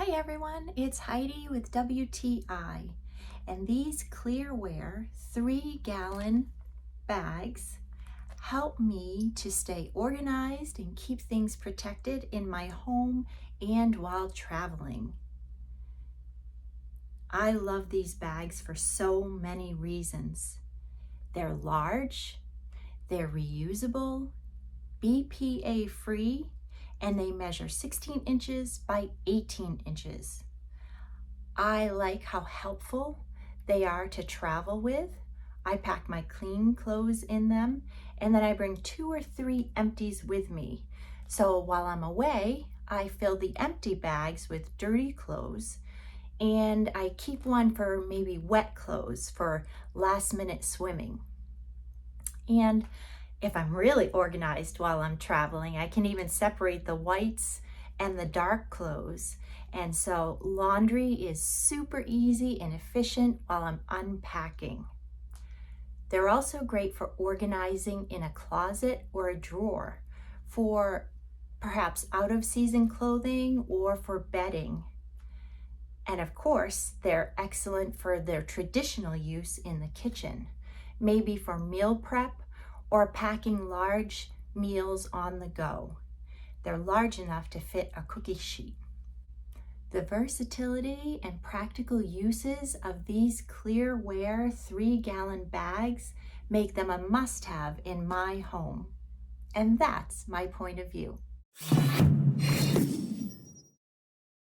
Hi everyone, it's Heidi with WTI, and these Clearware 3-gallon bags help me to stay organized and keep things protected in my home and while traveling. I love these bags for so many reasons. They're large, they're reusable, BPA-free, and they measure 16 inches by 18 inches. I like how helpful they are to travel with. I pack my clean clothes in them, and then I bring 2 or 3 empties with me. So while I'm away, I fill the empty bags with dirty clothes, and I keep one for maybe wet clothes for last minute swimming. And if I'm really organized while I'm traveling, I can even separate the whites and the dark clothes. And so laundry is super easy and efficient while I'm unpacking. They're also great for organizing in a closet or a drawer for perhaps out of season clothing or for bedding. And of course, they're excellent for their traditional use in the kitchen, maybe for meal prep or packing large meals on the go. They're large enough to fit a cookie sheet. The versatility and practical uses of these Clearware 3-gallon bags make them a must-have in my home. And that's my point of view.